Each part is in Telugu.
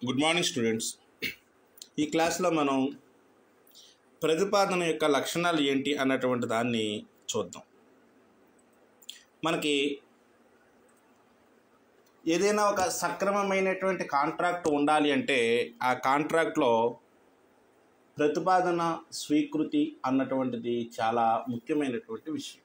Good morning students. ఈ క్లాస్లో మనం ప్రతిపాదన యొక్క లక్షణాలు ఏంటి అన్నటువంటి దాన్ని చూద్దాం. మనకి ఏదైనా ఒక సక్రమమైనటువంటి కాంట్రాక్ట్ ఉండాలి అంటే ఆ కాంట్రాక్ట్లో ప్రతిపాదన స్వీకృతి అన్నటువంటిది చాలా ముఖ్యమైనటువంటి విషయం.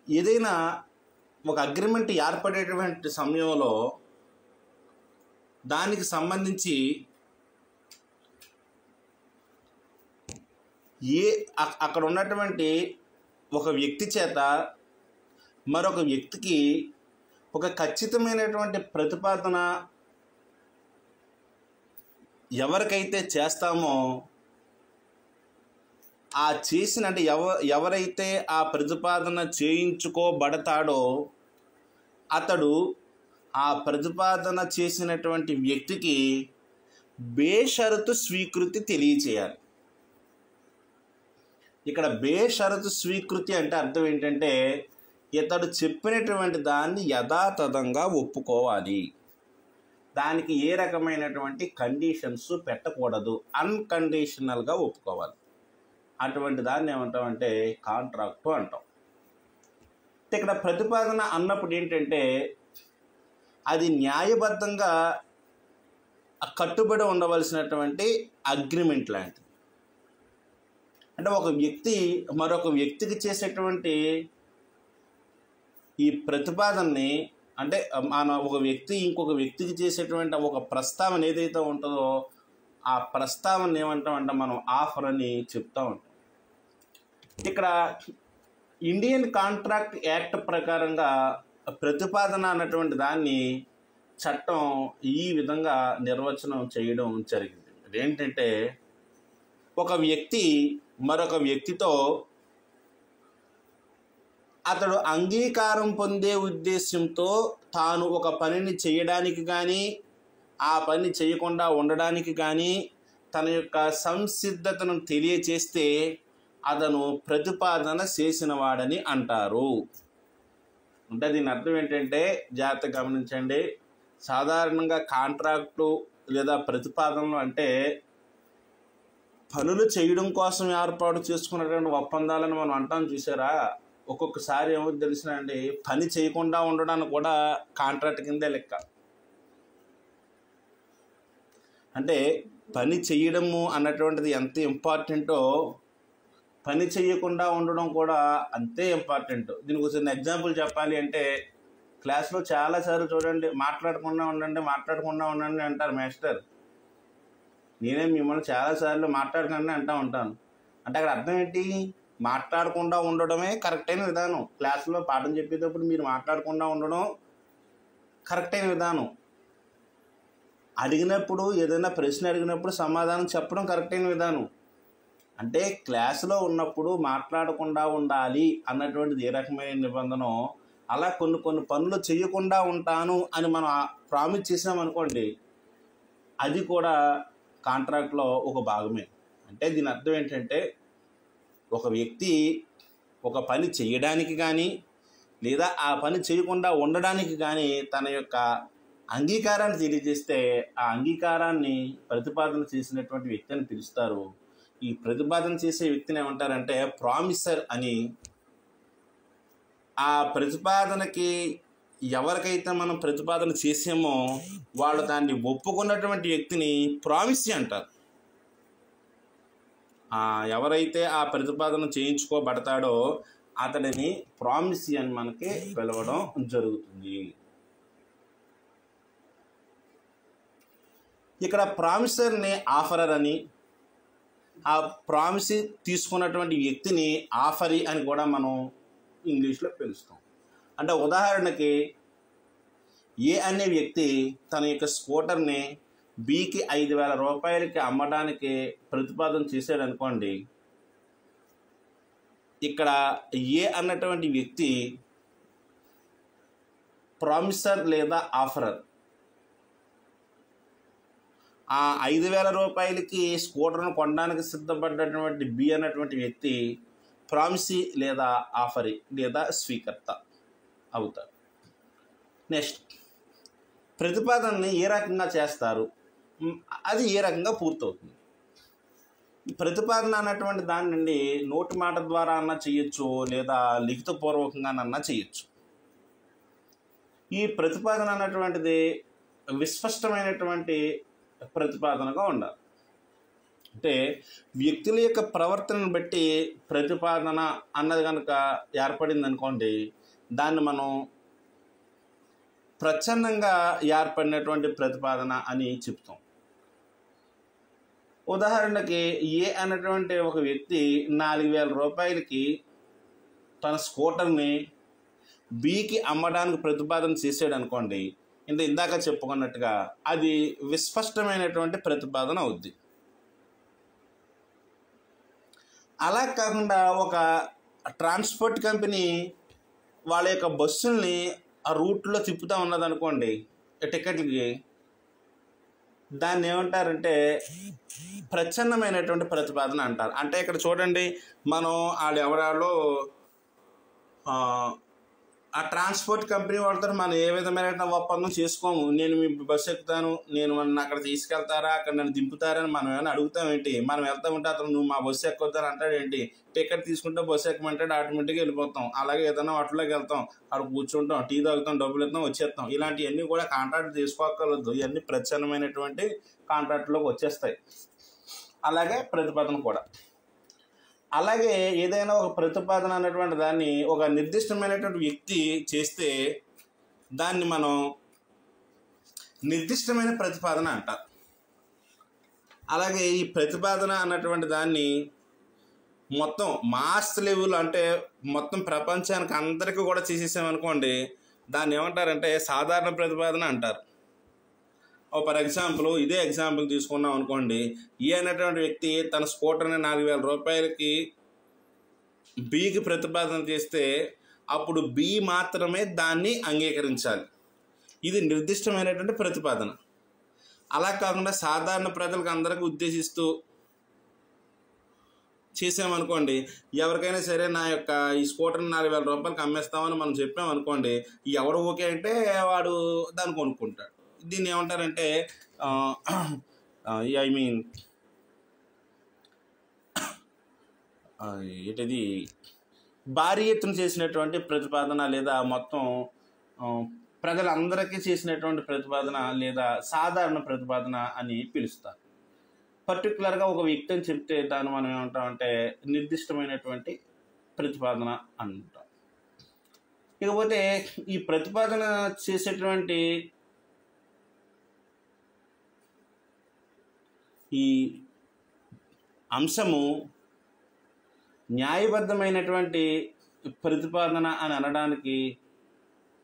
ఏదైనా ఒక అగ్రిమెంట్ ఏర్పడేటువంటి సమయంలో దానికి సంబంధించి అక్కడ ఉన్నటువంటి ఒక వ్యక్తి చేత మరొక వ్యక్తికి ఒక ఖచ్చితమైనటువంటి ప్రతిపాదన ఎవరికైతే చేస్తామో ఆ చేసిన అంటే ఎవరైతే ఆ ప్రతిపాదన చేయించుకోబడతాడో అతడు ఆ ప్రతిపాదన చేసినటువంటి వ్యక్తికి బేషరతు స్వీకృతి తెలియచేయాలి. ఇక్కడ బేషరతు స్వీకృతి అంటే అర్థం ఏంటంటే ఇతడు చెప్పినటువంటి దాన్ని యథాతథంగా ఒప్పుకోవాలి. దానికి ఏ రకమైనటువంటి కండిషన్స్ పెట్టకూడదు, అన్కండిషనల్గా ఒప్పుకోవాలి. అటువంటి దాన్ని ఏమంటామంటే కాంట్రాక్టు అంటాం. ఇక్కడ ప్రతిపాదన అన్నప్పుడు ఏంటంటే అది న్యాయబద్ధంగా కట్టుబడి ఉండవలసినటువంటి అగ్రిమెంట్ లాంటిది. అంటే ఒక వ్యక్తి మరొక వ్యక్తికి చేసేటువంటి ఈ ప్రతిపాదనని అంటే ఒక వ్యక్తి ఇంకొక వ్యక్తికి చేసేటువంటి ఒక ప్రస్తావన ఏదైతే ఉంటుందో ఆ ప్రస్తావన ఏమంటామంటే మనం ఆఫర్ అని చెప్తూ ఉంటాం. ఇక్కడ ఇండియన్ కాంట్రాక్ట్ యాక్ట్ ప్రకారంగా ప్రతిపాదన అన్నటువంటి దాన్ని చట్టం ఈ విధంగా నిర్వచనం చేయడం జరిగింది. అదేంటంటే ఒక వ్యక్తి మరొక వ్యక్తితో అతడు అంగీకారం పొందే ఉద్దేశంతో తాను ఒక పనిని చేయడానికి కానీ ఆ పని చేయకుండా ఉండడానికి కానీ తన యొక్క సంసిద్ధతను తెలియచేస్తే అతను ప్రతిపాదన చేసిన వాడని అంటారు. అంటే దీని అర్థం ఏంటంటే జాగ్రత్తగా గమనించండి. సాధారణంగా కాంట్రాక్టు లేదా ప్రతిపాదనలు అంటే పనులు చేయడం కోసం ఏర్పాటు చేసుకున్నటువంటి ఒప్పందాలను మనం అంటాం చూసారా. ఒక్కొక్కసారి ఏమో తెలిసిన అండి పని చేయకుండా ఉండడానికి కూడా కాంట్రాక్ట్ కిందే లెక్క. అంటే పని చేయడము అన్నటువంటిది ఎంత ఇంపార్టెంటో పని చేయకుండా ఉండడం కూడా అంతే ఇంపార్టెంట్. దీనికి ఒక ఎగ్జాంపుల్ చెప్పాలి అంటే క్లాస్లో చాలాసార్లు చూడండి మాట్లాడకుండా ఉండండి అంటారు మాస్టర్. నేనే మిమ్మల్ని చాలాసార్లు మాట్లాడకుండా అంటూ ఉంటాను. అంటే అక్కడ అర్థం ఏంటి? మాట్లాడకుండా ఉండడమే కరెక్ట్ అయిన విధానం. క్లాసులో పాఠం చెప్పేటప్పుడు మీరు మాట్లాడకుండా ఉండడం కరెక్ట్ అయిన విధానం. అడిగినప్పుడు ఏదైనా ప్రశ్న అడిగినప్పుడు సమాధానం చెప్పడం కరెక్ట్ అయిన విధానం. అంటే క్లాసులో ఉన్నప్పుడు మాట్లాడకుండా ఉండాలి అన్నటువంటిది ఏ రకమైన నిబంధన. అలా కొన్ని పనులు చేయకుండా ఉంటాను అని మనం ప్రామిస్ చేసామనుకోండి, అది కూడా కాంట్రాక్ట్లో ఒక భాగమే. అంటే దీని అర్థం ఏంటంటే ఒక వ్యక్తి ఒక పని చేయడానికి కానీ లేదా ఆ పని చేయకుండా ఉండడానికి కానీ తన యొక్క అంగీకారాన్ని తెలియజేస్తే ఆ అంగీకారాన్ని ప్రతిపాదన చేసినటువంటి వ్యక్తిని పిలుస్తారు. ఈ ప్రతిపాదన చేసే వ్యక్తిని ఏమంటారంటే ప్రామిసర్ అని. ఆ ప్రతిపాదనకి ఎవరికైతే మనం ప్రతిపాదన చేసామో వాళ్ళు దాన్ని ఒప్పుకున్నటువంటి వ్యక్తిని ప్రామిసీ అంటారు. ఎవరైతే ఆ ప్రతిపాదన చేయించుకోబడతాడో అతడిని ప్రామిసీ అని మనకి పిలవడం జరుగుతుంది. ఇక్కడ ప్రామిసర్ని ఆఫరర్ అని, ఆ ప్రామిసీ తీసుకున్నటువంటి వ్యక్తిని ఆఫరీ అని కూడా మనం ఇంగ్లీష్లో పిలుస్తాం. అంటే ఉదాహరణకి ఏ అనే వ్యక్తి తన యొక్క స్కూటర్ని బికి 5,000 రూపాయలకి అమ్మడానికి ప్రతిపాదన చేశాడు అనుకోండి. ఇక్కడ ఏ అన్నటువంటి వ్యక్తి ప్రామిసర్ లేదా ఆఫరర్. ఆ 5,000 రూపాయలకి స్కూటర్ను కొనడానికి సిద్ధపడ్డటువంటి బి అన్నటువంటి వ్యక్తి ప్రామిసీ లేదా ఆఫరీ లేదా స్వీకర్త అవుతారు. నెక్స్ట్, ప్రతిపాదనని ఏ రకంగా చేస్తారు, అది ఏ రకంగా పూర్తవుతుంది. ప్రతిపాదన అన్నటువంటి దాని నుండి నోటి మాట ద్వారా అన్నా చేయొచ్చు, లేదా లిఖితపూర్వకంగానన్నా చేయొచ్చు. ఈ ప్రతిపాదన అన్నటువంటిది విస్పష్టమైనటువంటి ప్రతిపాదనగా ఉండాలి. అంటే వ్యక్తుల యొక్క ప్రవర్తనను బట్టి ప్రతిపాదన అన్నది కనుక ఏర్పడింది అనుకోండి, దాన్ని మనం ప్రచ్ఛన్నంగా ఏర్పడినటువంటి ప్రతిపాదన అని చెప్తాం. ఉదాహరణకి ఏ అన్నటువంటి ఒక వ్యక్తి 4,000 రూపాయలకి తన స్కూటర్ని బికి అమ్మడానికి ప్రతిపాదన చేసాడు అనుకోండి, ఇందాక చెప్పుకున్నట్టుగా అది విస్పష్టమైనటువంటి ప్రతిపాదన అవుద్ది. అలా కాకుండా ఒక ట్రాన్స్పోర్ట్ కంపెనీ వాళ్ళ యొక్క బస్సుల్ని ఆ రూట్లో తిప్పుతూ ఉన్నదనుకోండి టికెట్లకి, దాన్ని ఏమంటారంటే ప్రచ్ఛన్నమైనటువంటి ప్రతిపాదన అంటారు. అంటే ఇక్కడ చూడండి, మనం వాళ్ళు ఎవరాలో ఆ ట్రాన్స్పోర్ట్ కంపెనీ వాళ్ళతో మనం ఏ విధమైన ఒప్పందం చేసుకోము. నేను మీ బస్సు ఎక్కుతాను, నేను నన్ను అక్కడ తీసుకెళ్తారా, అక్కడ నన్ను దింపుతారని మనం ఏమైనా అడుగుతామేంటి? మనం వెళ్తా ఉంటే అతను నువ్వు మా బస్సు ఎక్కుతాను అంటాడు ఏంటి? టికెట్ తీసుకుంటే బస్సు ఎక్కమంటాడు, ఆటోమేటిక్గా వెళ్ళిపోతాం. అలాగే ఏదైనా వాటిలోకి వెళ్తాం, అక్కడ కూర్చుంటాం, టీ తాగుతాం, డబ్బులు ఇస్తాం, వచ్చేస్తాం. ఇలాంటివన్నీ కూడా కాంట్రాక్ట్ తీసుకోగలదు. ఇవన్నీ ప్రచ్ఛన్నమైనటువంటి కాంట్రాక్ట్లోకి వచ్చేస్తాయి. అలాగే ప్రతిపాదన కూడా. అలాగే ఏదైనా ఒక ప్రతిపాదన అన్నటువంటి దాన్ని ఒక నిర్దిష్టమైనటువంటి వ్యక్తి చేస్తే దాన్ని మనం నిర్దిష్టమైన ప్రతిపాదన అంటారు. అలాగే ఈ ప్రతిపాదన అన్నటువంటి దాన్ని మొత్తం మాస్ లెవెల్, అంటే మొత్తం ప్రపంచానికి అందరికీ కూడా చేసేసామనుకోండి, దాన్ని ఏమంటారంటే సాధారణ ప్రతిపాదన అంటారు. ఫర్ ఎగ్జాంపుల్, ఇదే ఎగ్జాంపుల్ తీసుకున్నాం అనుకోండి, ఈ అనేటువంటి వ్యక్తి తన స్కూటర్ని 4,000 రూపాయలకి బికి ప్రతిపాదన చేస్తే అప్పుడు బి మాత్రమే దాన్ని అంగీకరించాలి. ఇది నిర్దిష్టమైనటువంటి ప్రతిపాదన. అలా కాకుండా సాధారణ ప్రజలకు అందరికీ ఉద్దేశిస్తూ చేసామనుకోండి, ఎవరికైనా సరే నా యొక్క ఈ స్కూటర్ని 4,000 రూపాయలకి అమ్మేస్తామని మనం చెప్పామనుకోండి, ఎవరు ఓకే అంటే వాడు దాన్ని కొనుక్కుంటాడు. దీన్ని ఏమంటారంటే ఏంటిది భారీ ఎత్తున చేసినటువంటి ప్రతిపాదన, లేదా మొత్తం ప్రజలందరికీ చేసినటువంటి ప్రతిపాదన, లేదా సాధారణ ప్రతిపాదన అని పిలుస్తారు. పర్టికులర్గా ఒక వ్యక్తి అని చెప్తే దాన్ని మనం ఏమంటామంటే నిర్దిష్టమైనటువంటి ప్రతిపాదన అంటాం. ఇకపోతే ఈ ప్రతిపాదన చేసేటువంటి ఈ అంశము న్యాయబద్ధమైనటువంటి ప్రతిపాదన అని అనడానికి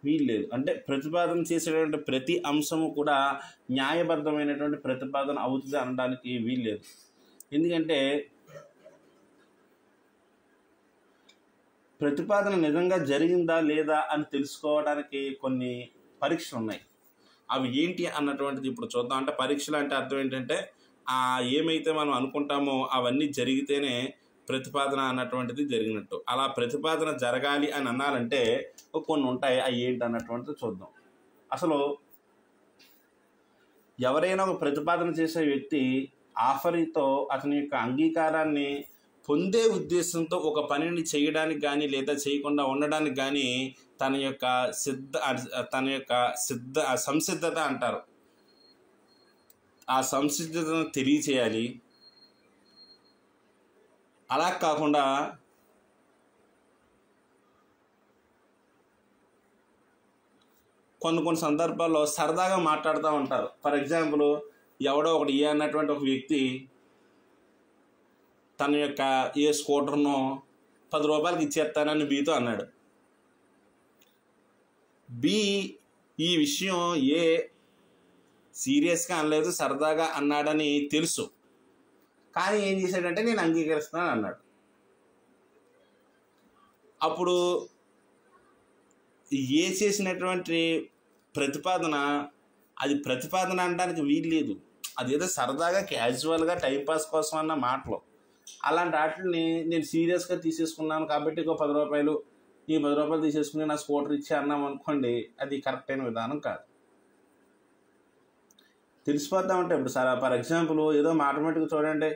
వీల్లేదు. అంటే ప్రతిపాదన చేసేటువంటి ప్రతి అంశము కూడా న్యాయబద్ధమైనటువంటి ప్రతిపాదన అవుతుంది అనడానికి వీల్లేదు. ఎందుకంటే ప్రతిపాదన నిజంగా జరిగిందా లేదా అని తెలుసుకోవడానికి కొన్ని పరీక్షలు ఉన్నాయి. అవి ఏంటి అన్నటువంటిది ఇప్పుడు చూద్దాం. అంటే పరీక్షలు అంటే అర్థం ఏంటంటే ఏమైతే మనం అనుకుంటామో అవన్నీ జరిగితేనే ప్రతిపాదన అన్నటువంటిది జరిగినట్టు. అలా ప్రతిపాదన జరగాలి అని అన్నారంటే కొన్ని ఉంటాయి. అవి ఏంటి అన్నటువంటిది చూద్దాం. అసలు ఎవరైనా ఒక ప్రతిపాదన చేసే వ్యక్తి ఆఫరీతో అతని యొక్క అంగీకారాన్ని పొందే ఉద్దేశంతో ఒక పనిని చేయడానికి కానీ లేదా చేయకుండా ఉండడానికి కానీ తన యొక్క సంసిద్ధత అంటారు, ఆ సంసిద్ధతను తెలియచేయాలి. అలా కాకుండా కొన్ని సందర్భాల్లో సరదాగా మాట్లాడుతూ ఉంటారు. ఫర్ ఎగ్జాంపుల్, ఎవడో ఒకటి అన్నటువంటి ఒక వ్యక్తి తన యొక్క స్కూటర్ను 10 రూపాయలకి ఇచ్చేస్తానని బితో అన్నాడు. బి ఈ విషయం సీరియస్గా అనలేదు, సరదాగా అన్నాడని తెలుసు. కానీ ఏం చేశాడంటే నేను అంగీకరిస్తున్నాను అన్నాడు. అప్పుడు చేసినటువంటి ప్రతిపాదన అది ప్రతిపాదన అనడానికి వీల్లేదు. అదేదో సరదాగా క్యాజువల్గా టైంపాస్ కోసం అన్న మాటలు. అలాంటి వాటిని నేను సీరియస్గా తీసేసుకున్నాను కాబట్టి ఇంకో 10 రూపాయలు, ఈ 10 రూపాయలు తీసేసుకుని నా స్కూటర్ ఇచ్చి అన్నాం అనుకోండి, అది కరెక్ట్ అయిన విధానం కాదు. తెలిసిపోతామంటే ఇప్పుడు సార్ ఫర్ ఎగ్జాంపుల్ ఏదో ఆటోమేటిక్గా చూడండి,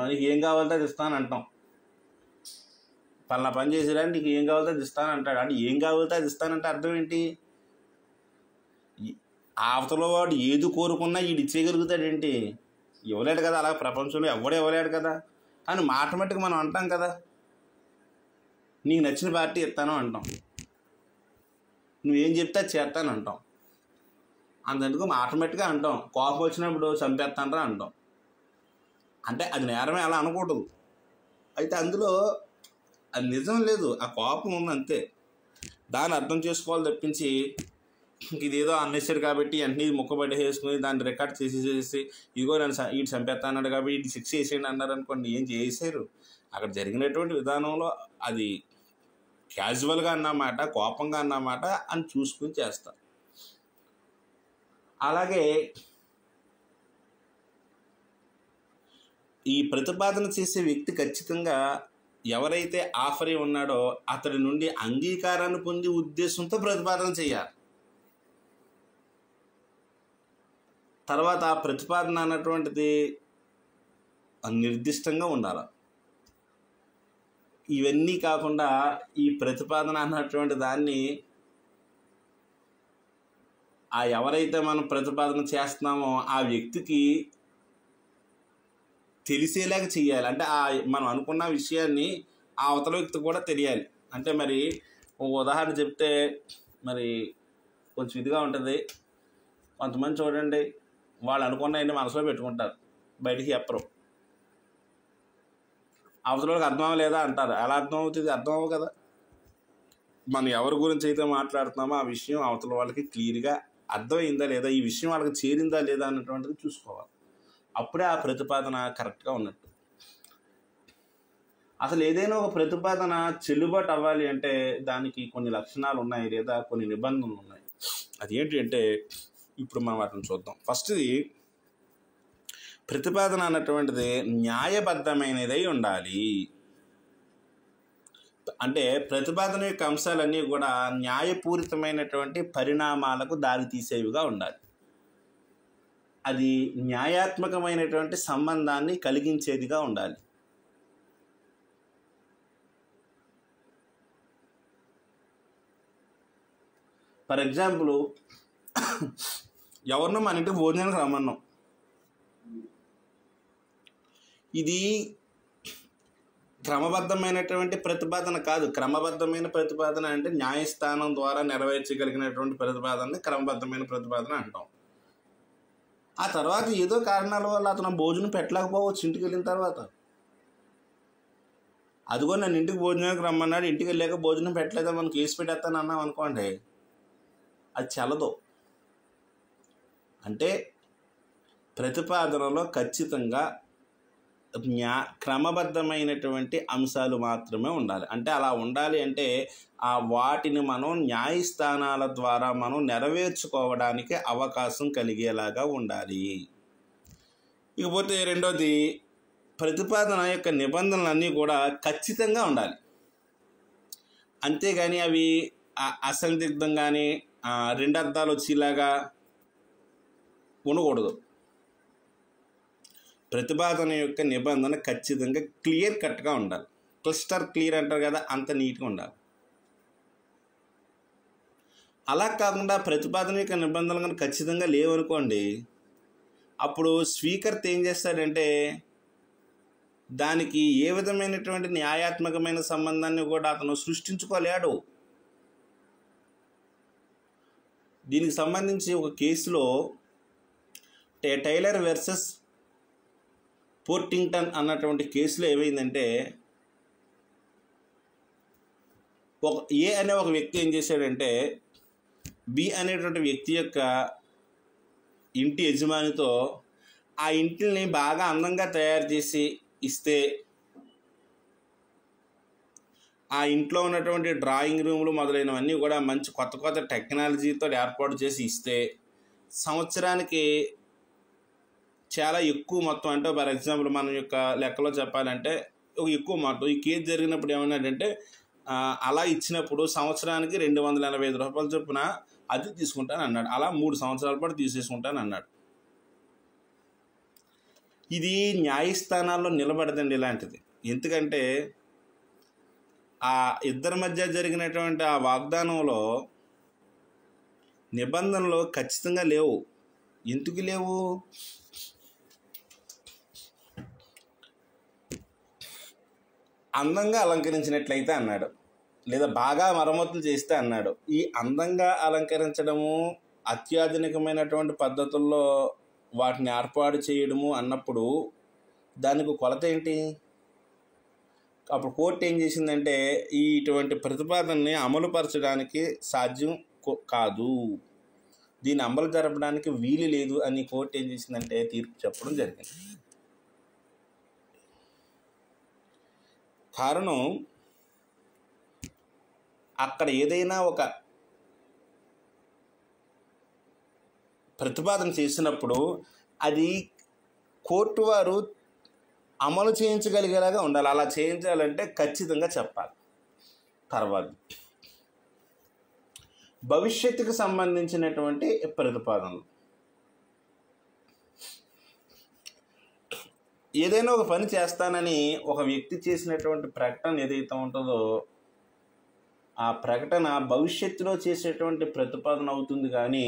నీకు ఏం కావాలంటే అది ఇస్తాను అంటాం. పలానా పని చేసేదాన్ని నీకు ఏం కావాలంటే అది ఇస్తాను అంటాడు. అంటే ఏం కావాలంటే అది ఇస్తానంటే అర్థం ఏంటి? అవతల వాడు ఏది కోరుకున్నా వీడు ఇచ్చేయగలుగుతాడేంటి? ఇవ్వలేడు కదా, అలా ప్రపంచంలో ఎవడూ ఇవ్వలేడు కదా. కానీ ఆటోమేటిక్గా మనం అంటాం కదా, నీకు నచ్చిన పార్టీ ఇస్తాను అంటాం, నువ్వేం చెప్తే అది చేస్తాను అంటాం. అంతెందుకు ఆటోమేటిక్గా అంటాం, కోపం వచ్చినప్పుడు చంపేస్తానరా అంటాం. అంటే అది నేరమే, అలా అనకూడదు. అయితే అందులో అది నిజం లేదు, ఆ కోపం ఉంది అంతే. దాన్ని అర్థం చేసుకోవాలి తప్పించి ఇదేదో అన్నెసరి కాబట్టి అన్నీ ముక్కబడి వేసుకుని దాన్ని రికార్డ్ చేసేసి ఇదిగో నన్ను వీడు చంపేస్తాన్నాడు కాబట్టి వీడు 6 వేసేయండి అన్నారు అనుకోండి, ఏం చేశారు? అక్కడ జరిగినటువంటి విధానంలో అది క్యాజువల్గా అన్నమాట, కోపంగా అన్నమాట అని చూసుకుని చేస్తారు. అలాగే ఈ ప్రతిపాదన చేసే వ్యక్తి ఖచ్చితంగా ఎవరైతే ఆఫర్ ఉన్నాడో అతడి నుండి అంగీకారాన్ని పొందే ఉద్దేశంతో ప్రతిపాదన చేయాలి. తర్వాత ఆ ప్రతిపాదన అన్నటువంటిది నిర్దిష్టంగా ఉండాలి. ఇవన్నీ కాకుండా ఈ ప్రతిపాదన అన్నటువంటి దాన్ని ఎవరైతే మనం ప్రతిపాదన చేస్తున్నామో ఆ వ్యక్తికి తెలిసేలాగా చేయాలి. అంటే మనం అనుకున్న విషయాన్ని ఆ అవతల వ్యక్తి కూడా తెలియాలి. అంటే మరి ఒక ఉదాహరణ చెప్తే మరి కొంచెం ఇదిగా ఉంటుంది. కొంతమంది చూడండి, వాళ్ళు అనుకున్నవన్నీ మనసులో పెట్టుకుంటారు, బయటికి చెప్పరు. అవతలకి అర్థం అవ్వలేదా అంటారు. ఎలా అర్థం అవుతుంది? అర్థం అవ్వవు కదా. మనం ఎవరి గురించి అయితే మాట్లాడుతున్నామో ఆ విషయం అవతల వాళ్ళకి క్లియర్గా అర్థమైందా లేదా, ఈ విషయం వాళ్ళకి చేరిందా లేదా అన్నటువంటిది చూసుకోవాలి. అప్పుడే ఆ ప్రతిపాదన కరెక్ట్గా ఉన్నట్టు. అసలు ఏదైనా ఒక ప్రతిపాదన చెల్లుబాటు అవ్వాలి అంటే దానికి కొన్ని లక్షణాలు ఉన్నాయి లేదా కొన్ని నిబంధనలు ఉన్నాయి. అది ఏంటి అంటే ఇప్పుడు మనం వాటిని చూద్దాం. ఫస్ట్ది, ప్రతిపాదన అన్నటువంటిది న్యాయబద్ధమైనదై ఉండాలి. అంటే ప్రతిపాదన యొక్క అంశాలన్నీ కూడా న్యాయపూరితమైనటువంటి పరిణామాలకు దారితీసేవిగా ఉండాలి. అది న్యాయాత్మకమైనటువంటి సంబంధాన్ని కలిగించేదిగా ఉండాలి. ఫర్ ఎగ్జాంపుల్, ఎవరినో మన ఇంటికి భోజనానికి రమ్మన్నాం. ఇది క్రమబద్ధమైనటువంటి ప్రతిపాదన కాదు. క్రమబద్ధమైన ప్రతిపాదన అంటే న్యాయస్థానం ద్వారా నెరవేర్చగలిగినటువంటి ప్రతిపాదనని క్రమబద్ధమైన ప్రతిపాదన అంటాం. ఆ తర్వాత ఏదో కారణాల వల్ల అతను భోజనం పెట్టలేకపోవచ్చు ఇంటికి వెళ్ళిన తర్వాత. అదిగో నన్ను ఇంటికి భోజనానికి రమ్మన్నాడు, ఇంటికి వెళ్ళాక భోజనం పెట్టలేదా మనం కేసు పెట్టేస్తాను అన్నాం అనుకోండి, అది చెల్లదు. అంటే ప్రతిపాదనలో ఖచ్చితంగా క్రమబద్ధమైనటువంటి అంశాలు మాత్రమే ఉండాలి. అంటే అలా ఉండాలి అంటే వాటిని మనం న్యాయస్థానాల ద్వారా మనం నెరవేర్చుకోవడానికి అవకాశం కలిగేలాగా ఉండాలి. ఇకపోతే రెండోది, ప్రతిపాదన యొక్క నిబంధనలన్నీ కూడా ఖచ్చితంగా ఉండాలి. అంతేగాని అవి అసందిగ్ధంగానే రెండు అర్థాలు వచ్చేలాగా ఉండకూడదు. ప్రతిపాదన యొక్క నిబంధన ఖచ్చితంగా క్లియర్ కట్గా ఉండాలి. క్లిస్టర్ క్లియర్ అంటారు కదా, అంత నీట్గా ఉండాలి. అలా కాకుండా ప్రతిపాదన యొక్క నిబంధనలు కనుక ఖచ్చితంగా లేవనుకోండి, అప్పుడు స్పీకర్తో ఏం చేస్తాడంటే దానికి ఏ విధమైనటువంటి న్యాయాత్మకమైన సంబంధాన్ని కూడా అతను సృష్టించుకోలేడు. దీనికి సంబంధించి ఒక కేసులో టైలర్ వర్సెస్ పోర్టింగ్టన్ అన్నటువంటి కేసులో ఏమైందంటే, ఏ అనే ఒక వ్యక్తి ఏం చేశాడంటే బి అనేటువంటి వ్యక్తి యొక్క ఇంటి యజమానితో ఆ ఇంటిని బాగా అందంగా తయారు చేసి ఇస్తే, ఆ ఇంట్లో ఉన్నటువంటి డ్రాయింగ్ రూములు మొదలైనవన్నీ కూడా మంచి కొత్త కొత్త టెక్నాలజీతో ఏర్పాటు చేసి ఇస్తే, సంవత్సరానికి చాలా ఎక్కువ మొత్తం, అంటే ఫర్ ఎగ్జాంపుల్ మన యొక్క లెక్కలో చెప్పాలంటే ఒక ఎక్కువ మొత్తం ఈ కేసు జరిగినప్పుడు ఏమన్నాడంటే అలా ఇచ్చినప్పుడు సంవత్సరానికి 285 రూపాయల చొప్పున అది తీసుకుంటాను అన్నాడు. అలా 3 సంవత్సరాల పాటు తీసేసుకుంటాను అన్నాడు. ఇది న్యాయస్థానాల్లో నిలబడదండి ఇలాంటిది. ఎందుకంటే ఆ ఇద్దరి మధ్య జరిగినటువంటి ఆ వాగ్దానంలో నిబంధనలు ఖచ్చితంగా లేవు. ఎందుకు లేవు? అందంగా అలంకరించినట్లయితే అన్నాడు, లేదా బాగా మరమ్మతులు చేస్తే అన్నాడు. ఈ అందంగా అలంకరించడము, అత్యాధునికమైనటువంటి పద్ధతుల్లో వాటిని ఏర్పాటు చేయడము అన్నప్పుడు దానికి కొలత ఏంటి? అప్పుడు కోర్టు ఏం చేసిందంటే ఇటువంటి ప్రతిపాదనని అమలుపరచడానికి సాధ్యం కాదు, దీన్ని అమలు జరపడానికి వీలు లేదు అని కోర్టు ఏం చేసిందంటే తీర్పు చెప్పడం జరిగింది. కారణం, అక్కడ ఏదైనా ఒక ప్రతిపాదన చేసినప్పుడు అది కోర్టు వారు అమలు చేయించగలిగేలాగా ఉండాలి. అలా చేయించాలంటే ఖచ్చితంగా చెప్పాలి. తర్వాత భవిష్యత్తుకు సంబంధించినటువంటి ప్రతిపాదనలు, ఏదైనా ఒక పని చేస్తానని ఒక వ్యక్తి చేసినటువంటి ప్రకటన ఏదైతే ఉంటుందో ఆ ప్రకటన భవిష్యత్తులో చేసేటువంటి ప్రతిపాదన అవుతుంది, కానీ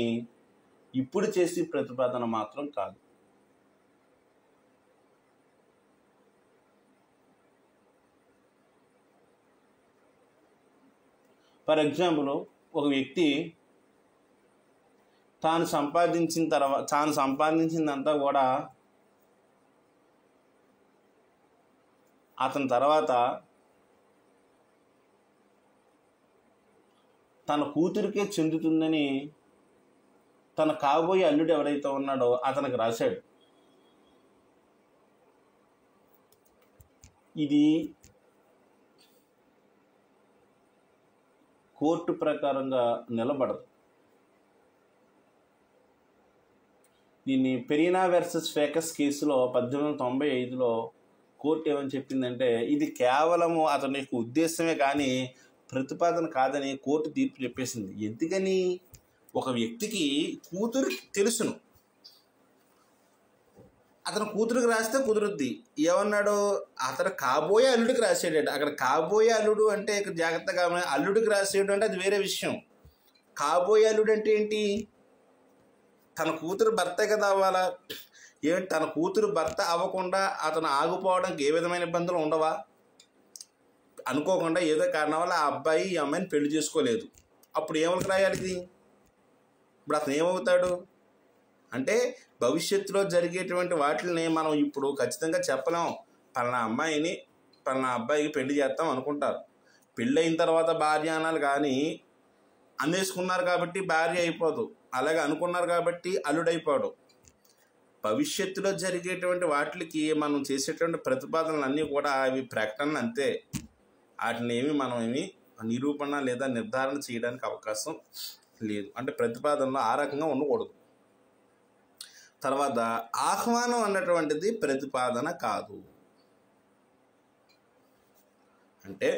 ఇప్పుడు చేసే ప్రతిపాదన మాత్రం కాదు. ఫర్ ఎగ్జాంపుల్, ఒక వ్యక్తి తాను సంపాదించిందంతా కూడా అతని తర్వాత తన కూతురికే చెందుతుందని తన కాబోయే అల్లుడు ఎవరైతే ఉన్నాడో అతనికి రాశాడు. ఇది కోర్టు ప్రకారంగా నిలబడదు. దీన్ని పెరీనా వర్సెస్ ఫేకస్ కేసులో 1895లో కోర్టు ఏమని చెప్పిందంటే ఇది కేవలము అతని యొక్క ఉద్దేశమే కానీ ప్రతిపాదన కాదని కోర్టు తీర్పు చెప్పేసింది. ఎందుకని? ఒక వ్యక్తికి కూతురు తెలుసును, అతను కూతురికి రాస్తే కుదురుద్ది. ఏమన్నాడు? అతను కాబోయే అల్లుడికి రాసాడట. అక్కడ కాబోయే అల్లుడు అంటే ఇక్కడ జాగ్రత్తగా అల్లుడికి రాసేయడం అంటే అది వేరే విషయం. కాబోయే అల్లుడు అంటే ఏంటి? తన కూతురు భర్తే కదా అవ్వాలా. ఏంటి, తన కూతురు భర్త అవ్వకుండా అతను ఆగిపోవడానికి ఏ విధమైన ఇబ్బందులు ఉండవా? అనుకోకుండా ఏదో కారణం వల్ల ఆ అబ్బాయి ఈ అమ్మాయిని పెళ్లి చేసుకోలేదు, అప్పుడు ఏమని రాయాలి ఇది? ఇప్పుడు అతను ఏమవుతాడు అంటే భవిష్యత్తులో జరిగేటువంటి వాటిని మనం ఇప్పుడు ఖచ్చితంగా చెప్పలేం. పలానా అమ్మాయిని పలానా అబ్బాయికి పెళ్లి చేస్తాం అనుకుంటారు, పెళ్ళి అయిన తర్వాత భార్య అనాలి, కానీ అందేసుకున్నారు కాబట్టి భార్య అయిపోదు, అలాగే అనుకున్నారు కాబట్టి అల్లుడైపోడు. భవిష్యత్తులో జరిగేటువంటి వాటికి మనం చేసేటువంటి ప్రతిపాదనలు అన్నీ కూడా అవి ప్రకటనలు అంతే. వాటిని మనం నిరూపణ లేదా నిర్ధారణ చేయడానికి అవకాశం లేదు. అంటే ప్రతిపాదనలో ఆ రకంగా ఉండకూడదు. తర్వాత ఆహ్వానం అన్నటువంటిది ప్రతిపాదన కాదు. అంటే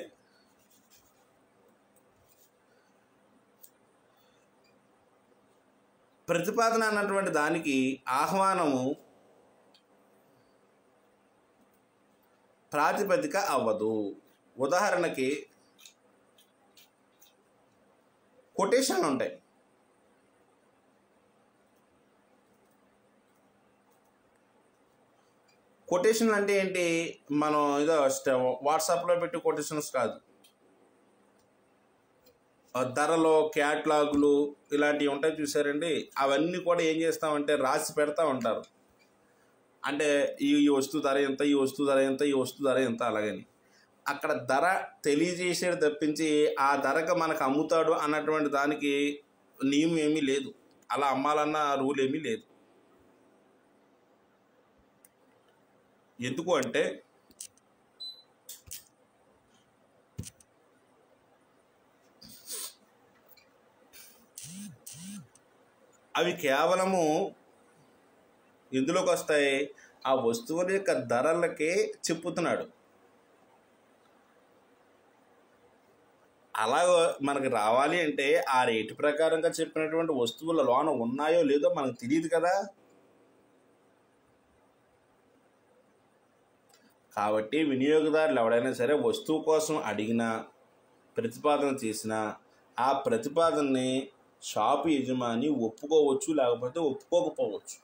ప్రతిపాదన అన్నటువంటి దానికి ఆహ్వానము ప్రాతిపదిక అవ్వదు. ఉదాహరణకి కొటేషన్లు ఉంటాయి. కొటేషన్లు అంటే ఏంటి? మనం ఏదో వాట్సాప్లో పెట్టి కొటేషన్స్ కాదు, ధరలో క్యాట్లాగులు ఇలాంటివి ఉంటాయి చూసారండి. అవన్నీ కూడా ఏం చేస్తామంటే రాసి పెడతా ఉంటారు. అంటే ఈ వస్తువు ధర ఎంత, ఈ వస్తువు ధర ఎంత, ఈ వస్తువు ధర ఎంత అలాగని అక్కడ ధర తెలియజేసేది తప్పించి ఆ ధరకు మనకు అమ్ముతాడు అన్నటువంటి దానికి నియమం ఏమీ లేదు. అలా అమ్మాలన్న రూల్ ఏమీ లేదు. ఎందుకు అంటే అవి కేవలము ఎందులోకి వస్తాయి? ఆ వస్తువుల యొక్క ధరలకే చెప్పుతున్నాడు. అలా మనకి రావాలి అంటే ఆ రేటు ప్రకారంగా చెప్పినటువంటి వస్తువుల లోన ఉన్నాయో లేదో మనకు తెలియదు కదా. కాబట్టి వినియోగదారులు ఎవడైనా సరే వస్తువు కోసం అడిగినా, ప్రతిపాదన చేసినా ఆ ప్రతిపాదనని షాపు యజమాని ఒప్పుకోవచ్చు, లేకపోతే ఒప్పుకోకపోవచ్చు.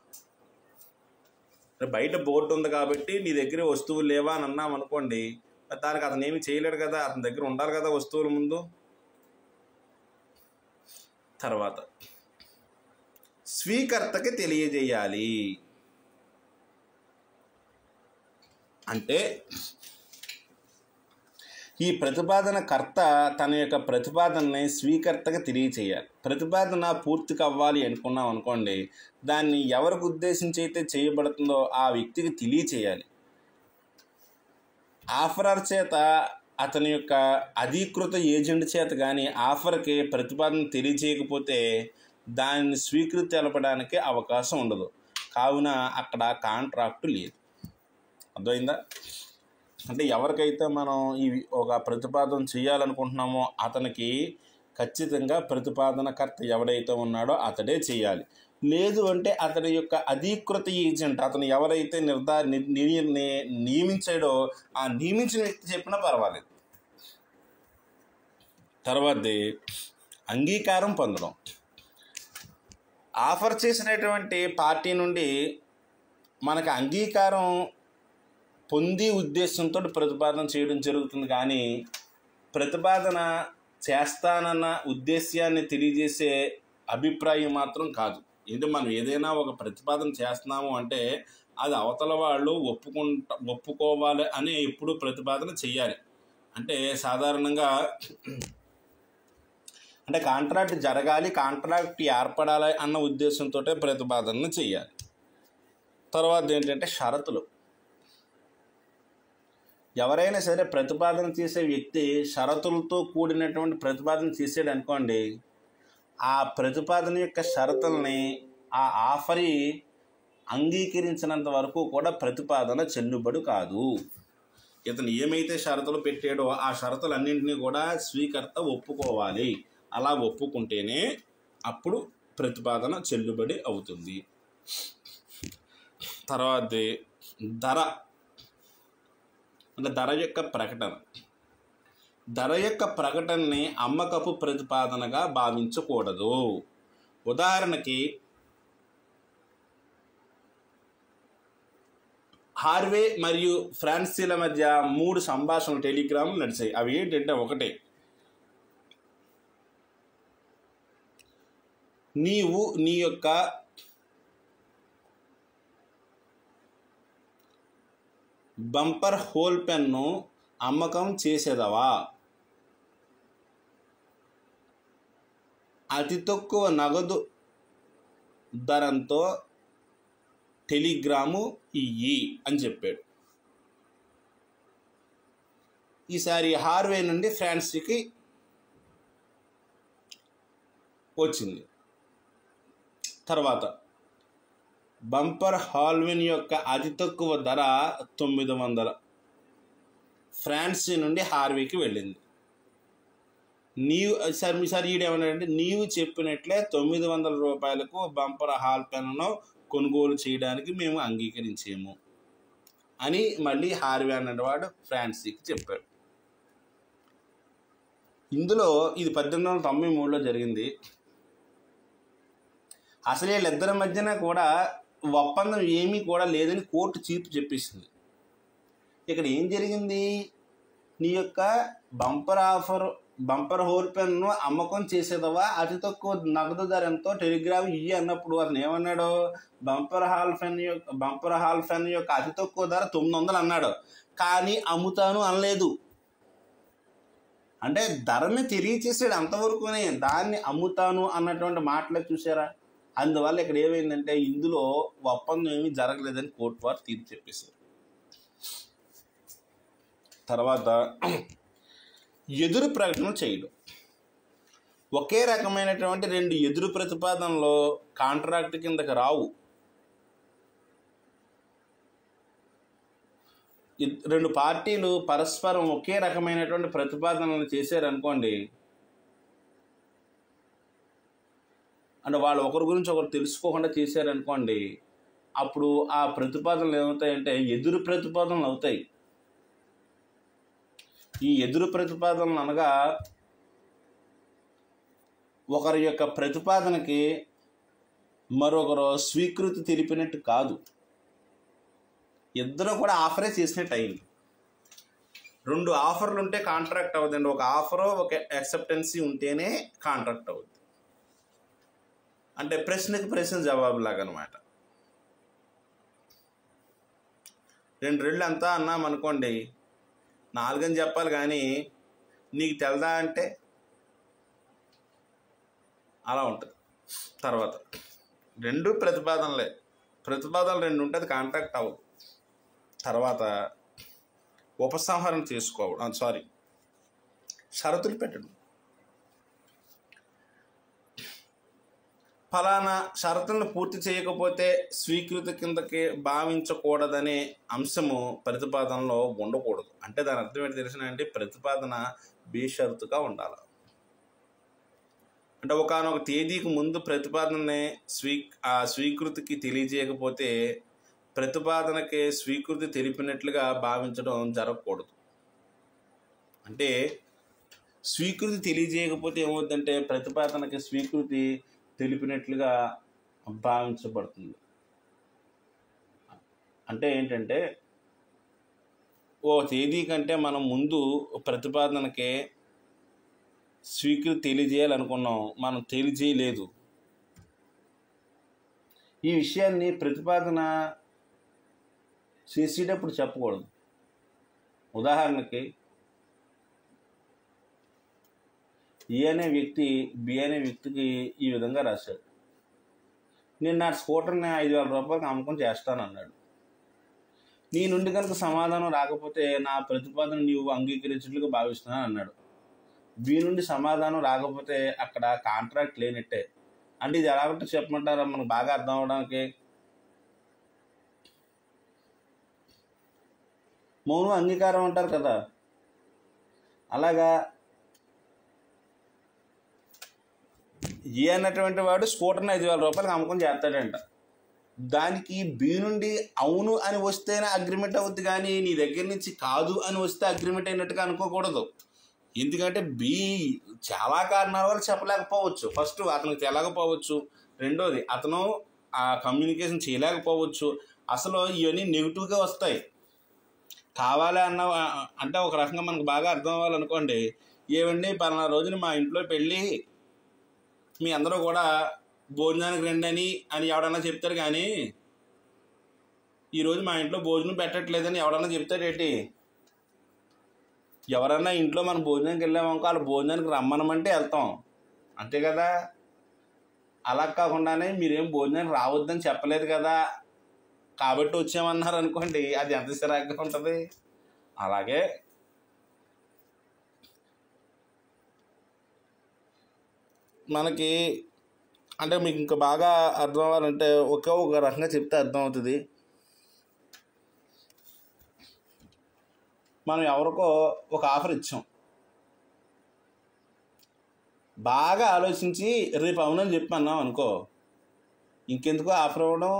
బయట బోర్డు ఉంది కాబట్టి నీ దగ్గర వస్తువులు లేవా అని అన్నాం అనుకోండి, దానికి అతను ఏమి చేయలేడు కదా, అతని దగ్గర ఉండాలి కదా వస్తువుల ముందు. తర్వాత స్వీకర్తకి తెలియజేయాలి. అంటే ఈ ప్రతిపాదన కర్త తన యొక్క ప్రతిపాదనని స్వీకర్తగా తెలియచేయాలి. ప్రతిపాదన పూర్తి కావాలి అనుకున్నాం అనుకోండి, దాన్ని ఎవరికి ఉద్దేశించి అయితే చేయబడుతుందో ఆ వ్యక్తికి తెలియచేయాలి. ఆఫరర్ చేత, అతని యొక్క అధీకృత ఏజెంట్ చేత కానీ ఆఫర్కి ప్రతిపాదన తెలియచేయకపోతే దాన్ని స్వీకృతి తెలపడానికి అవకాశం ఉండదు. కావున అక్కడ కాంట్రాక్టు లేదు. అర్థమైందా? అంటే ఎవరికైతే మనం ఈ ఒక ప్రతిపాదన చేయాలనుకుంటున్నామో అతనికి ఖచ్చితంగా ప్రతిపాదనకర్త ఎవడైతే ఉన్నాడో అతడే చేయాలి. లేదు అంటే అతని యొక్క అధీకృత ఏజెంట్, అతను ఎవరైతే నియమించాడో ఆ నియమించిన వ్యక్తి చెప్పినా పర్వాలేదు. తర్వాతది అంగీకారం పొందడం. ఆఫర్ చేసినటువంటి పార్టీ నుండి మనకు అంగీకారం పొంది ఉద్దేశంతో ప్రతిపాదన చేయడం జరుగుతుంది. కానీ ప్రతిపాదన చేస్తానన్న ఉద్దేశాన్ని తెలియజేసే అభిప్రాయం మాత్రం కాదు. ఇది మనం ఏదైనా ఒక ప్రతిపాదన చేస్తున్నాము అంటే అది అవతల వాళ్ళు ఒప్పుకోవాలి అని ఎప్పుడు ప్రతిపాదన చేయాలి. అంటే సాధారణంగా అంటే కాంట్రాక్ట్ జరగాలి, కాంట్రాక్ట్ ఏర్పడాలి అన్న ఉద్దేశంతో ప్రతిపాదనను చేయాలి. తర్వాత ఏంటంటే షరతులు. ఎవరైనా సరే ప్రతిపాదన చేసే వ్యక్తి షరతులతో కూడినటువంటి ప్రతిపాదన చేసాడు అనుకోండి, ఆ ప్రతిపాదన యొక్క షరతుల్ని ఆ ఆఫరీ అంగీకరించినంత వరకు కూడా ప్రతిపాదన చెల్లుబడి కాదు. ఇతను ఏమైతే షరతులు పెట్టాడో ఆ షరతులన్నింటినీ కూడా స్వీకర్త ఒప్పుకోవాలి. అలా ఒప్పుకుంటేనే అప్పుడు ప్రతిపాదన చెల్లుబడి అవుతుంది. తర్వాత ధర, అంటే ధర యొక్క ప్రకటన. ధర యొక్క ప్రకటనని అమ్మకపు ప్రతిపాదనగా భావించకూడదు. ఉదాహరణకి హార్వే మరియు ఫ్రాన్సీల మధ్య 3 సంభాషణలు టెలిగ్రాములు నడిచాయి. అవి ఏంటంటే, ఒకటే, నీవు నీ యొక్క బంపర్ హోల్ పెన్ను అమ్మకం చేసేదవా, అతి తక్కువ నగదు ధరంతో టెలిగ్రాము ఇయ్యి అని చెప్పాడు. ఈసారి హార్వే నుండి ఫ్రాన్సీకి వచ్చింది. తర్వాత బంపర్ హాల్విన్ యొక్క అతి తక్కువ ధర 900 ఫ్రాన్సీ నుండి హార్వీకి వెళ్ళింది. ఈసారి ఈడేమన్నాడంటే, నీవు చెప్పినట్లే 900 రూపాయలకు బంపర్ హాల్ పెన్ను కొనుగోలు చేయడానికి మేము అంగీకరించాము అని మళ్ళీ హార్వే అన్నవాడు ఫ్రాన్సీకి చెప్పాడు. ఇందులో ఇది 1893లో జరిగింది. అసలు వీళ్ళిద్దరి మధ్యన కూడా ఒప్పందం ఏమీ కూడా లేదని కోర్టు తీర్పు చెప్పేసింది. ఇక్కడ ఏం జరిగింది? నీ యొక్క బంపర్ హోల్ పెన్ను అమ్మకం చేసేదవా, అతి తక్కువ నగదు ధర ఎంతో టెలిగ్రామ్ ఇయ్యి అన్నప్పుడు అతను ఏమన్నాడు? బంపర్ హాల్ పెన్ యొక్క అతి తక్కువ ధర 900 అన్నాడు, కానీ అమ్ముతాను అనలేదు. అంటే ధరని తెలియచేసాడు అంతవరకునే, దాన్ని అమ్ముతాను అన్నటువంటి మాటలే చూసారా. అందువల్ల ఇక్కడ ఏమైందంటే ఇందులో ఒప్పందం ఏమీ జరగలేదని కోర్టు వారు తీర్పు చెప్పేశారు. తర్వాత ఎదురు ప్రకటన చేయడం. ఒకే రకమైనటువంటి 2 ఎదురు ప్రతిపాదనలు కాంట్రాక్ట్ కిందకి రావు. రెండు పార్టీలు పరస్పరం ఒకే రకమైనటువంటి ప్రతిపాదనలు చేశారనుకోండి, అంటే వాళ్ళు ఒకరి గురించి ఒకరు తెలుసుకోకుండా చేశారనుకోండి, అప్పుడు ఆ ప్రతిపాదనలు ఏమవుతాయంటే ఎదురు ప్రతిపాదనలు అవుతాయి. ఈ ఎదురు ప్రతిపాదనలు అనగా ఒకరి యొక్క ప్రతిపాదనకి మరొకరు స్వీకృతి తెలిపినట్టు కాదు, ఇద్దరు కూడా ఆఫరే చేసినట్టు అయింది. రెండు ఆఫర్లు ఉంటే కాంట్రాక్ట్ అవుతుందండి. ఒక ఆఫరు ఒక యాక్సెప్టెన్సీ ఉంటేనే కాంట్రాక్ట్ అవుతుంది. అంటే ప్రశ్నకి ప్రశ్న జవాబులాగా అనమాట. రెండు రెళ్ళు అంతా అన్నాం అనుకోండి, 4 అని చెప్పాలి కానీ నీకు తెలదా అంటే అలా ఉంటుంది. తర్వాత రెండు ప్రతిపాదనలే, ప్రతిపాదనలు రెండు ఉంటే అది కాంట్రాక్ట్ అవ్వదు. తర్వాత ఉపసంహరణ చేసుకోవడం, షరతులు పెట్టడం. ఫలానా షరతులను పూర్తి చేయకపోతే స్వీకృతి కిందకి భావించకూడదనే అంశము ప్రతిపాదనలో ఉండకూడదు. అంటే దాని అర్థం ఏంటి తెలిసినంటే, ప్రతిపాదన బేషరతుగా ఉండాలి. అంటే ఒకానొక తేదీకి ముందు ప్రతిపాదనని స్వీకృతికి తెలియజేయకపోతే ప్రతిపాదనకి స్వీకృతి తెలిపినట్లుగా భావించడం జరగకూడదు. అంటే స్వీకృతి తెలియజేయకపోతే ఏమవుతుందంటే ప్రతిపాదనకి స్వీకృతి తెలిపినట్లుగా భావించబడుతుంది. అంటే ఏంటంటే ఓ తేదీ కంటే మనం ముందు ప్రతిపాదనకి స్వీకృతి తెలియజేయాలనుకున్నాం, మనం తెలియజేయలేదు. ఈ విషయాన్ని ప్రతిపాదన చేసేటప్పుడు చెప్పకూడదు. ఉదాహరణకి ఏ అనే వ్యక్తి బి అనే వ్యక్తికి ఈ విధంగా రాశాడు, నేను నా స్కూటర్ని 5,000 రూపాయలకు అమ్మకం చేస్తానన్నాడు. నీ నుండి కనుక సమాధానం రాకపోతే నా ప్రతిపాదన నీవు అంగీకరించినట్లుగా భావిస్తున్నాను అన్నాడు. బి నుండి సమాధానం రాకపోతే అక్కడ కాంట్రాక్ట్ లేనట్టే. అంటే ఇది ఎలాగంటే చెప్పమంటారా మనకు బాగా అర్థం అవడానికి? మౌనం అంగీకారం అంటారు కదా, అలాగా ఏ అన్నటువంటి వాడు స్కూటర్ని 5,000 రూపాయలకు అమ్మకం చేస్తాడంట. దానికి బి నుండి అవును అని వస్తేనే అగ్రిమెంట్ అవుద్ది, కానీ నీ దగ్గర నుంచి కాదు అని వస్తే అగ్రిమెంట్ అయినట్టుగా అనుకోకూడదు. ఎందుకంటే బి చాలా కారణాల వల్ల చెప్పలేకపోవచ్చు. ఫస్ట్ అతనికి తెలియకపోవచ్చు, రెండోది అతను ఆ కమ్యూనికేషన్ చేయలేకపోవచ్చు. అసలు ఇవన్నీ నెగిటివ్గా వస్తాయి. కావాలి అంటే ఒక రకంగా మనకు బాగా అర్థం అవ్వాలనుకోండి, ఏమండి పలానా రోజున మా ఇంట్లో పెళ్ళి, మీ అందరూ కూడా భోజనానికి రండి అని ఎవడన్నా చెప్తారు, కానీ ఈరోజు మా ఇంట్లో భోజనం పెట్టట్లేదని ఎవడన్నా చెప్తాడేంటి? ఎవరన్నా ఇంట్లో మనం భోజనానికి వెళ్ళామనుకో వాళ్ళు భోజనానికి రమ్మనమంటే వెళ్తాం, అంతే కదా. అలా కాకుండానే మీరేం భోజనానికి రావద్దని చెప్పలేదు కదా కాబట్టి వచ్చామన్నారు అనుకోండి, అది ఎంత చిరాగ్గా ఉంటుంది. అలాగే మనకి అంటే మీకు ఇంకా బాగా అర్థం అవ్వాలంటే ఒక రకంగా చెప్తే అర్థం అవుతుంది. మనం ఎవరికో ఒక ఆఫర్ ఇచ్చాం, బాగా ఆలోచించి రేపు అవునని చెప్పన్నాం అనుకో, ఇంకెందుకో ఆఫర్ ఇవ్వడం.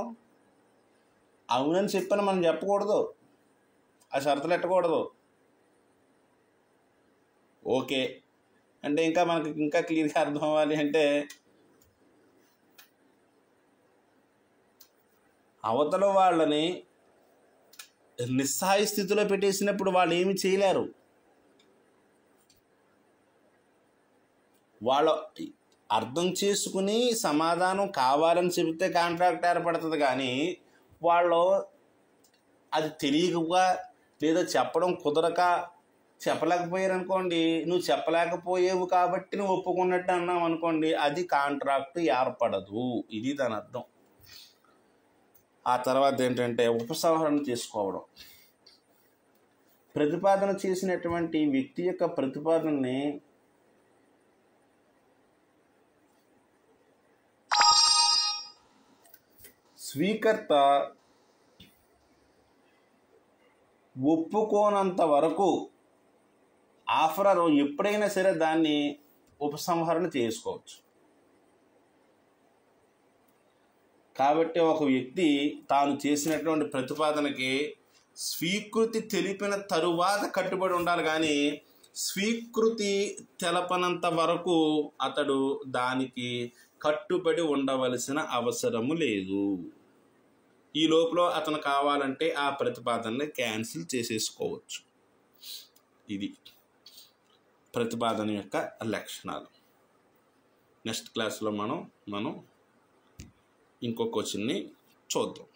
అవునని చెప్పని మనం చెప్పకూడదు, ఆ షరతులు ఎట్టకూడదు. ఓకే అంటే ఇంకా మనకి ఇంకా క్లియర్గా అర్థం అవ్వాలి అంటే, అవతల వాళ్ళని నిస్సహాయ స్థితిలో పెట్టేసినప్పుడు వాళ్ళు ఏమి చేయలేరు. వాళ్ళు అర్థం చేసుకుని సమాధానం కావాలని చెబితే కాంట్రాక్ట్ ఏర్పడుతుంది, కానీ వాళ్ళు అది తెలియక లేదా చెప్పడం కుదరక చెప్పలేకపోయారు అనుకోండి, నువ్వు చెప్పలేకపోయావు కాబట్టి నువ్వు ఒప్పుకున్నట్టు అన్నావు అనుకోండి, అది కాంట్రాక్ట్ ఏర్పడదు. ఇది దాని అర్థం. ఆ తర్వాత ఏంటంటే ఉపసంహరణ చేసుకోవడం. ప్రతిపాదన చేసినటువంటి వ్యక్తి యొక్క ప్రతిపాదనని స్వీకర్త ఒప్పుకోనంత వరకు ఆఫరర్ ఎప్పుడైనా సరే దాన్ని ఉపసంహరణ చేసుకోవచ్చు. కాబట్టి ఒక వ్యక్తి తాను చేసినటువంటి ప్రతిపాదనకి స్వీకృతి తెలిపిన తరువాత కట్టుబడి ఉండాలి, కానీ స్వీకృతి తెలపనంత వరకు అతడు దానికి కట్టుబడి ఉండవలసిన అవసరము లేదు. ఈ లోపల అతను కావాలంటే ఆ ప్రతిపాదనని క్యాన్సిల్ చేసేసుకోవచ్చు. ఇది ప్రతిపాదన యొక్క లక్షణాలు. నెక్స్ట్ క్లాస్లో మనం ఇంకో క్వశ్చన్ని చూద్దాం.